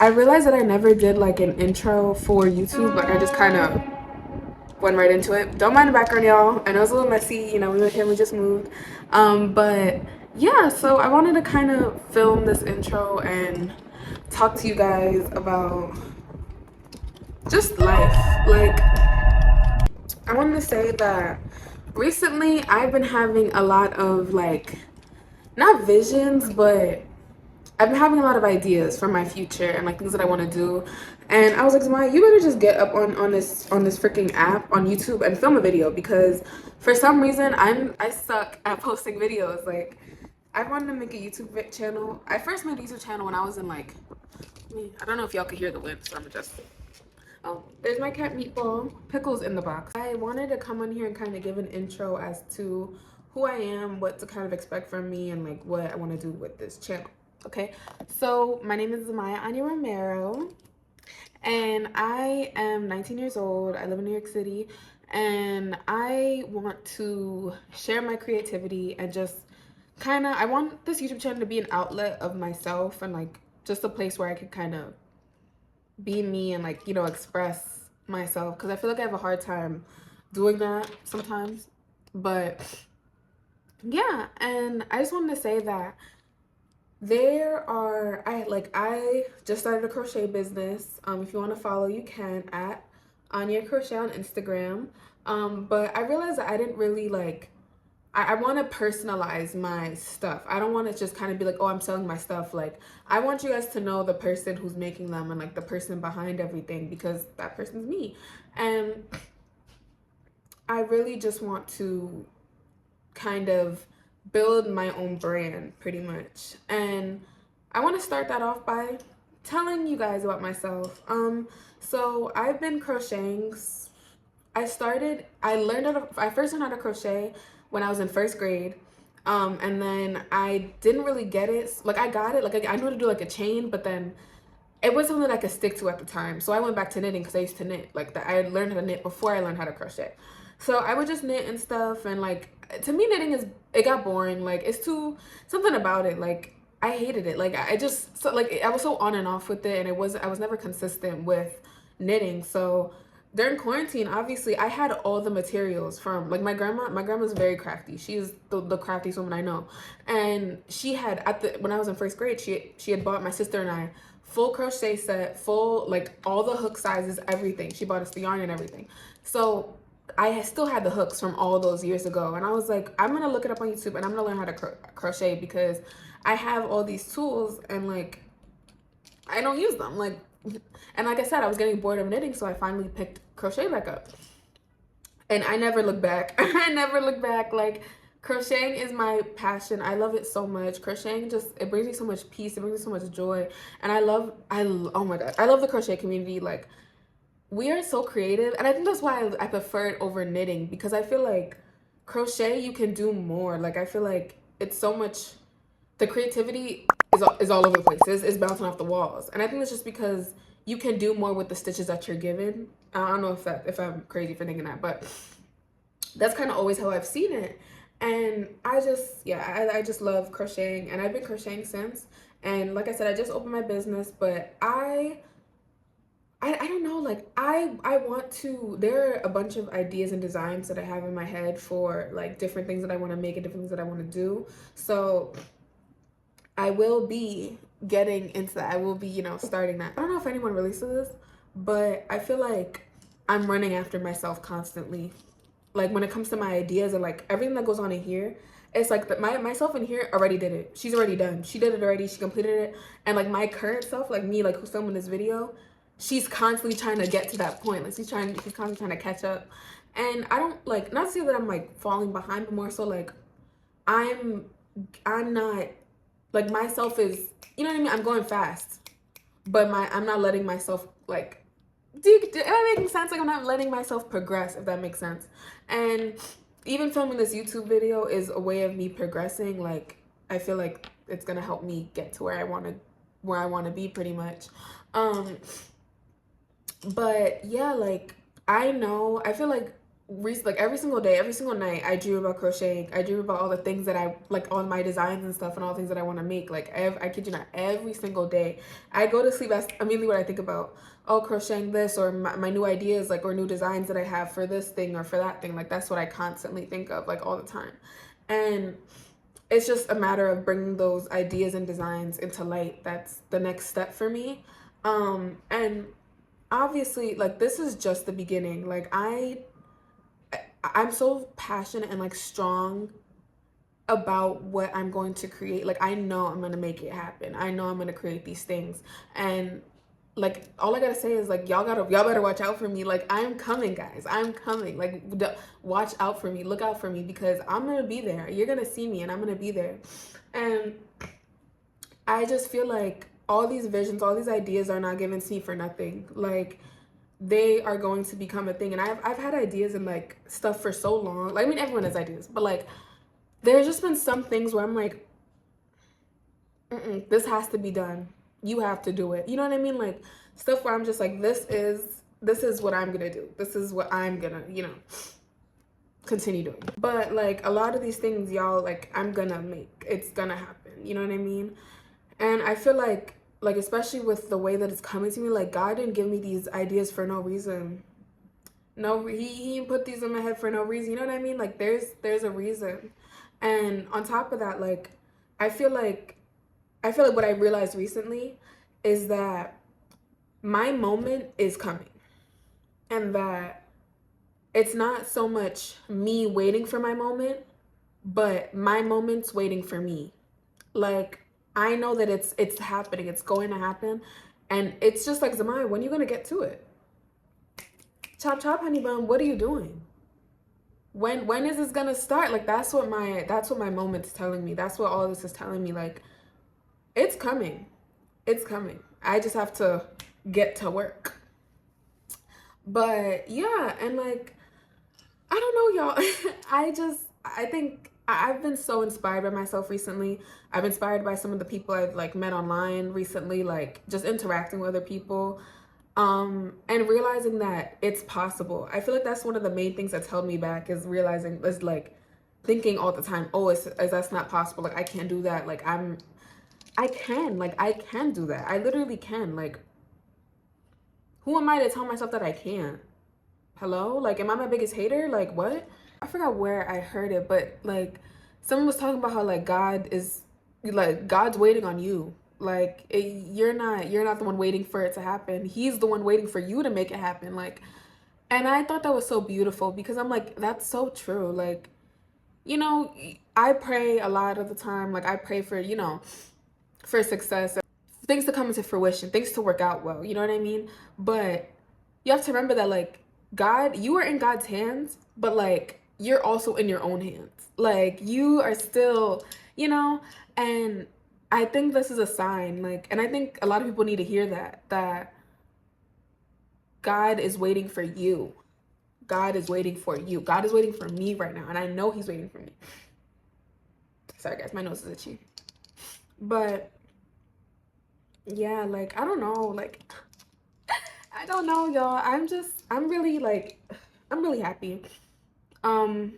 realized that I never did like an intro for YouTube. Like I just kind of went right into it. Don't mind the background, y'all. I know it's a little messy. You know, we were here, we just moved. But yeah, so I wanted to kind of film this intro and talk to you guys about just life. Like, I wanted to say that recently I've been having a lot of like, not visions, but I've been having a lot of ideas for my future and like things that I want to do. And I was like, Zamaya, you better just get up on this freaking app on YouTube and film a video, because for some reason I suck at posting videos. Like, I wanted to make a YouTube channel. I first made a YouTube channel when I was in like, I don't know if y'all could hear the wind, so I'm just, oh, there's my cat Meatball. Pickle's in the box. I wanted to come on here and kind of give an intro as to who I am, what to kind of expect from me, and like what I want to do with this channel. Okay, so my name is Zamaya Ani Romero, and I am 19 years old. I live in New York City, and I want to share my creativity and just kind of, I want this YouTube channel to be an outlet of myself and like just a place where I could kind of be me and like, you know, express myself, because I feel like I have a hard time doing that sometimes. But yeah, and I just wanted to say that I just started a crochet business. If you want to follow, you can at Anya Crochet on Instagram. But I realized that I didn't really like, I want to personalize my stuff. I don't want to just kind of be like, oh, I'm selling my stuff. Like, I want you guys to know the person who's making them and like the person behind everything, because that person's me. And I really just want to kind of build my own brand pretty much. And I want to start that off by telling you guys about myself. So I've been crocheting. I first learned how to crochet when I was in first grade. And then I didn't really get it. Like, I got it. Like, I knew how to do like a chain, but then it wasn't something that I could stick to at the time. So I went back to knitting because I used to knit. Like, I had learned how to knit before I learned how to crochet. So I would just knit and stuff, and like, to me, knitting it got boring. Like, it's too, something about it, like, I hated it. Like, I just, so like, I was so on and off with it, and I was never consistent with knitting. So during quarantine, obviously I had all the materials from like my grandma's very crafty. She's the craftiest woman I know. And she had, when I was in first grade, she had bought my sister and I full crochet set, full, like, all the hook sizes, everything. She bought us the yarn and everything. So I still had the hooks from all those years ago, and I was like, I'm gonna look it up on YouTube and I'm gonna learn how to crochet, because I have all these tools and like I don't use them. Like, and like I said, I was getting bored of knitting, so I finally picked crochet back up, and I never look back. I never look back. Like, crocheting is my passion. I love it so much. Crocheting just, it brings me so much peace. It brings me so much joy, and oh my god, I love the crochet community. Like, we are so creative, and I think that's why I prefer it over knitting, because I feel like crochet, you can do more. Like, I feel like it's so much, the creativity is all over the place. It's bouncing off the walls, and I think it's just because you can do more with the stitches that you're given. I don't know if I'm crazy for thinking that, but that's kind of always how I've seen it. And I just love crocheting, and I've been crocheting since. And like I said, I just opened my business, but I don't know, like, I want to, there are a bunch of ideas and designs that I have in my head for like different things that I want to make and different things that I want to do. So I will be getting into that. I will be, you know, starting that. I don't know if anyone releases this, but I feel like I'm running after myself constantly. Like, when it comes to my ideas and like everything that goes on in here, it's like myself in here already did it. She's already done. She did it already. She completed it. And like my current self, like me, like who's filming this video, she's constantly trying to get to that point. Like, she's constantly trying to catch up. And I don't, like, not to say that I'm like falling behind, but more so like I'm not, like, myself is, you know what I mean? I'm going fast, but I'm not letting myself, like, am I making sense? Like, I'm not letting myself progress, if that makes sense. And even filming this YouTube video is a way of me progressing. Like, I feel like it's gonna help me get to where I want to be, pretty much. But yeah, like, I feel like like every single day, every single night, I dream about crocheting. I dream about all the things that I like, on my designs and stuff, and all the things that I want to make. Like, I kid you not, every single day I go to sleep, that's immediately what I think about. Oh, crocheting this, or my new ideas, like, or new designs that I have for this thing or for that thing. Like, that's what I constantly think of, like, all the time. And it's just a matter of bringing those ideas and designs into light. That's the next step for me. And obviously, like, this is just the beginning. Like, I'm so passionate and like strong about what I'm going to create. Like, I know I'm going to make it happen. I know I'm going to create these things. And like, all I gotta say is, like, y'all better watch out for me. Like, I'm coming, guys. I'm coming. Like, watch out for me. Look out for me, because I'm gonna be there. You're gonna see me and I'm gonna be there. And I just feel like all these visions, all these ideas are not given to me for nothing. Like, they are going to become a thing. And I've had ideas and like stuff for so long. Like, I mean, everyone has ideas, but like, there's just been some things where I'm like, this has to be done. You have to do it. You know what I mean? Like, stuff where I'm just like, this is what I'm gonna do. This is what I'm gonna, continue doing. But like, a lot of these things, y'all, like, I'm gonna make. It's gonna happen. You know what I mean? And I feel like especially with the way that it's coming to me, like, God didn't give me these ideas for no reason. No, he didn't put these in my head for no reason. You know what I mean? Like, there's a reason. And on top of that, like, I feel like what I realized recently is that my moment is coming, and that it's not so much me waiting for my moment, but my moment's waiting for me. Like, I know that it's happening. It's going to happen. And it's just like, Zamaya, when are you going to get to it? Chop, chop, honey bun. What are you doing? When is this going to start? Like, that's what my moment's telling me. That's what all this is telling me. Like, it's coming. It's coming. I just have to get to work. But yeah, and like, I don't know, y'all. I think I've been so inspired by myself recently. I've been inspired by some of the people I've like met online recently, like just interacting with other people, and realizing that it's possible. I feel like that's one of the main things that's held me back, is realizing, is like thinking all the time, oh, is that's not possible. Like, I can't do that. Like, I can do that. I literally can. Like, who am I to tell myself that I can't? Hello? Like, am I my biggest hater? Like, what? I forgot where I heard it, but like, someone was talking about how like God's waiting on you. Like, you're not the one waiting for it to happen. He's the one waiting for you to make it happen. Like, and I thought that was so beautiful, because I'm like, that's so true. Like, I pray a lot of the time. Like, I pray for, for success, things to come into fruition, things to work out well. You know what I mean? But you have to remember that, like, God, you are in God's hands, but like, you're also in your own hands. Like, you are still, and I think this is a sign. Like, and I think a lot of people need to hear that God is waiting for you. God is waiting for you. God is waiting for me right now. And I know he's waiting for me. Sorry guys, my nose is itchy. But yeah, like, I don't know, like, I don't know, y'all. I'm really happy. And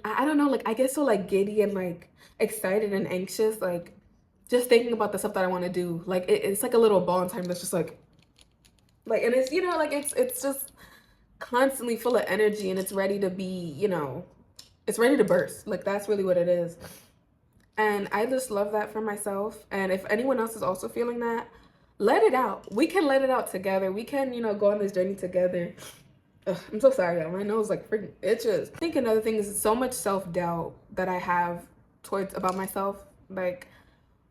I don't know, like, I get so like giddy and like excited and anxious, like just thinking about the stuff that I want to do. Like, it's like a little ball in time that's just like, and it's, like, it's just constantly full of energy, and it's ready to be, it's ready to burst. Like, that's really what it is. And I just love that for myself. And if anyone else is also feeling that, let it out. We can let it out together. We can, go on this journey together. Ugh, I'm so sorry, y'all. My nose like freaking itches. I think another thing is so much self-doubt that I have about myself. Like,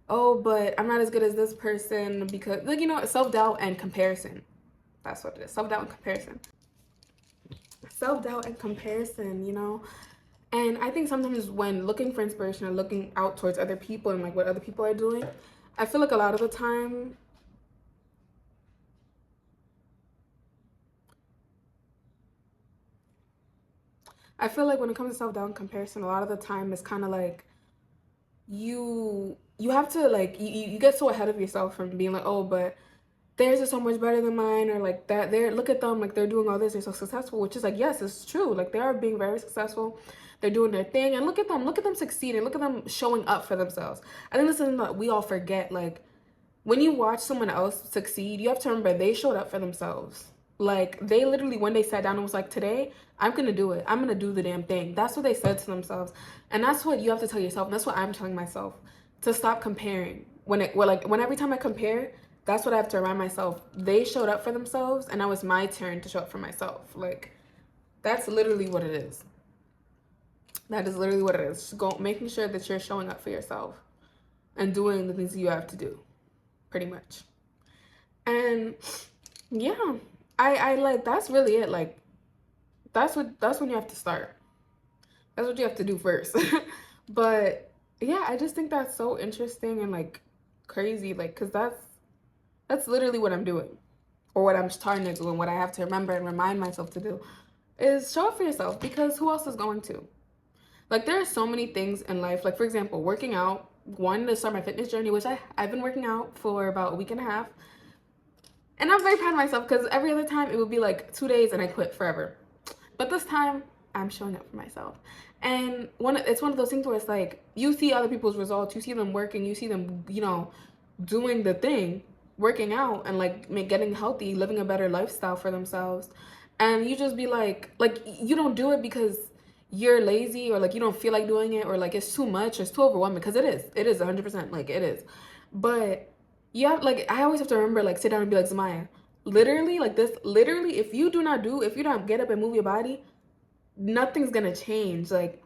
oh, but I'm not as good as this person, because, like, self-doubt and comparison. That's what it is. Self-doubt and comparison. Self-doubt and comparison, And I think sometimes when looking for inspiration or looking out towards other people and like what other people are doing, I feel like a lot of the time, I feel like when it comes to self-doubt and comparison, a lot of the time it's kind of like you have to, like, you get so ahead of yourself from being like, oh, but theirs is so much better than mine, or like that they're, look at them, like they're doing all this, they're so successful, which is like, yes, it's true, like they are being very successful, they're doing their thing, and look at them succeeding, look at them showing up for themselves. I think this is something that we all forget. Like, when you watch someone else succeed, you have to remember they showed up for themselves. Like, they literally, when they sat down and was like, today I'm gonna do it, I'm gonna do the damn thing. That's what they said to themselves, and that's what you have to tell yourself, and that's what I'm telling myself, to stop comparing. When every time I compare, that's what I have to remind myself. They showed up for themselves, and now it's my turn to show up for myself. Like, that's literally what it is. That is literally what it is. Just go, making sure that you're showing up for yourself and doing the things you have to do, pretty much. And yeah, I like, that's really it. Like, that's when you have to start. That's what you have to do first. But yeah, I just think that's so interesting and like crazy, like, because that's literally what I'm doing, or what I'm starting to do, and what I have to remember and remind myself to do is show up for yourself, because who else is going to? Like, there are so many things in life, like for example, working out. Wanting to start my fitness journey, which I've been working out for about a week and a half, and I'm very proud of myself, because every other time it would be like 2 days and I quit forever. But this time I'm showing up for myself. And it's one of those things where it's like, you see other people's results, you see them working, you see them, you know, doing the thing, working out, and like getting healthy, living a better lifestyle for themselves. And you just be like you don't do it because you're lazy, or like you don't feel like doing it, or like it's too much, or it's too overwhelming, because it is 100%, like it is. But yeah, like I always have to remember, like, sit down and be like, Zamaya, literally, like this, literally, if you don't get up and move your body, nothing's gonna change. Like,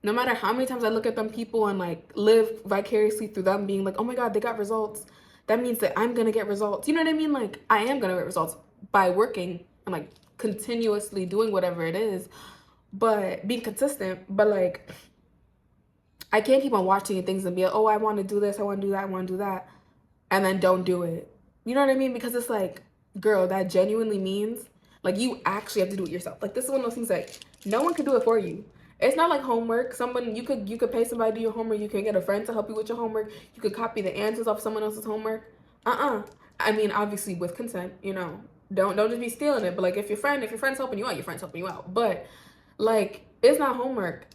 no matter how many times I look at them people and like live vicariously through them being like, oh my god, they got results, that means that I'm gonna get results. You know what I mean? Like, I am gonna get results by working and like continuously doing whatever it is, but being consistent. But like, I can't keep on watching things and be like, oh, I want to do this, I want to do that, I want to do that, and then don't do it. You know what I mean? Because it's like, girl, that genuinely means like you actually have to do it yourself. Like, this is one of those things that no one can do it for you. It's not like homework. Someone, you could pay somebody to do your homework. You can get a friend to help you with your homework. You could copy the answers off someone else's homework. I mean, obviously with consent, you know. Don't just be stealing it. But like, if your friend's helping you out, your friend's helping you out. But like, it's not homework.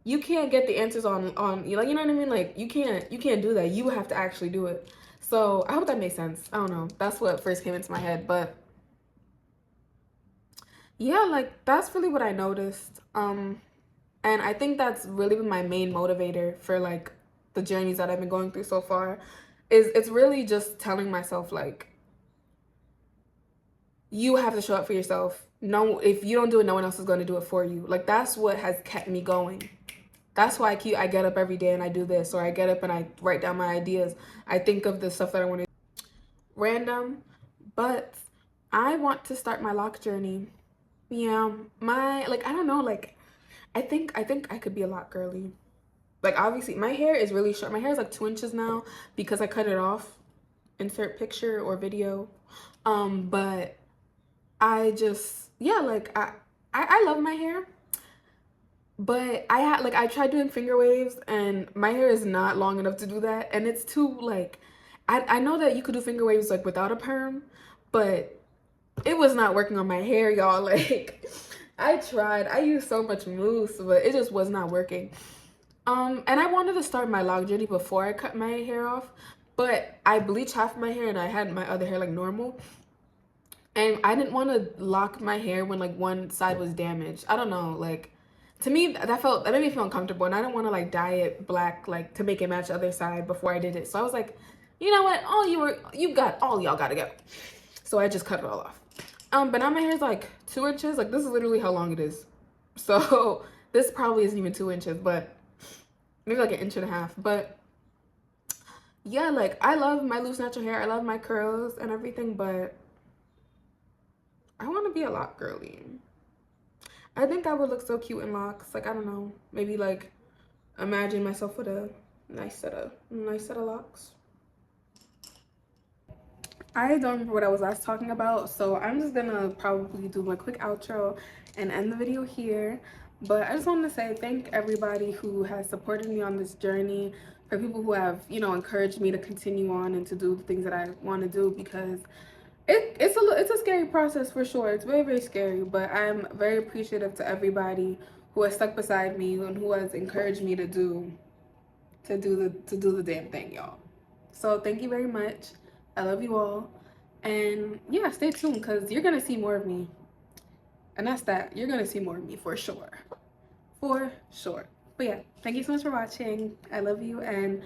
You can't get the answers on like, you know what I mean? Like, you can't do that. You have to actually do it. So I hope that makes sense. I don't know. That's what first came into my head. But yeah, like, that's really what I noticed. And I think that's really been my main motivator for like the journeys that I've been going through so far, is it's really just telling myself, like, you have to show up for yourself. No, if you don't do it, no one else is going to do it for you. Like, that's what has kept me going. That's why I get up every day and I do this, or I get up and I write down my ideas. I think of the stuff that I want to do. Random, but I want to start my lock journey. Yeah, like, I don't know, like, I think I could be a lock girly. Like, obviously my hair is really short. My hair is like 2 inches now because I cut it off. Insert picture or video. But I just, yeah, like, I love my hair. But I tried doing finger waves, and my hair is not long enough to do that, and it's too, like, I know that you could do finger waves like without a perm, but it was not working on my hair, y'all. Like, I tried, I used so much mousse, but it just was not working. And I wanted to start my lock journey before I cut my hair off, but I bleached half my hair and I had my other hair like normal. And I didn't want to lock my hair when like one side was damaged. I don't know, like, to me that made me feel uncomfortable, and I didn't want to like dye it black, like, to make it match the other side before I did it. So I was like, you know what, all y'all gotta go. So I just cut it all off. But now my hair is like 2 inches. Like, this is literally how long it is. So this probably isn't even 2 inches, but maybe like 1.5 inches. But yeah, like, I love my loose natural hair, I love my curls and everything, but I want to be a lock girly. I think I would look so cute in locks. Like, I don't know, maybe like imagine myself with a nice set of locks. I don't remember what I was last talking about, so I'm just gonna probably do my quick outro and end the video here. But I just wanted to say thank everybody who has supported me on this journey, for people who have, you know, encouraged me to continue on and to do the things that I want to do, because It's a scary process for sure. It's very, very scary, but I'm very appreciative to everybody who has stuck beside me and who has encouraged me to do the damn thing, y'all. So thank you very much. I love you all. And yeah, stay tuned because you're gonna see more of me. And that's that. You're gonna see more of me for sure. For sure. But yeah, thank you so much for watching. I love you, and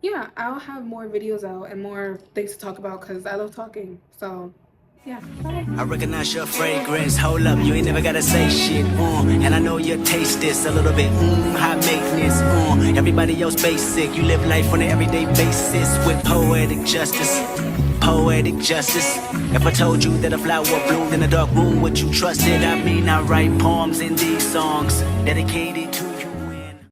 yeah, I'll have more videos out and more things to talk about because I love talking. So yeah, bye. I recognize your fragrance. Hold up, you ain't never gotta say shit. And I know you taste this a little bit. High maintenance. Everybody else basic. You live life on an everyday basis with poetic justice. Poetic justice. If I told you that a flower bloomed in a dark room, would you trust it? I mean, I write poems in these songs dedicated to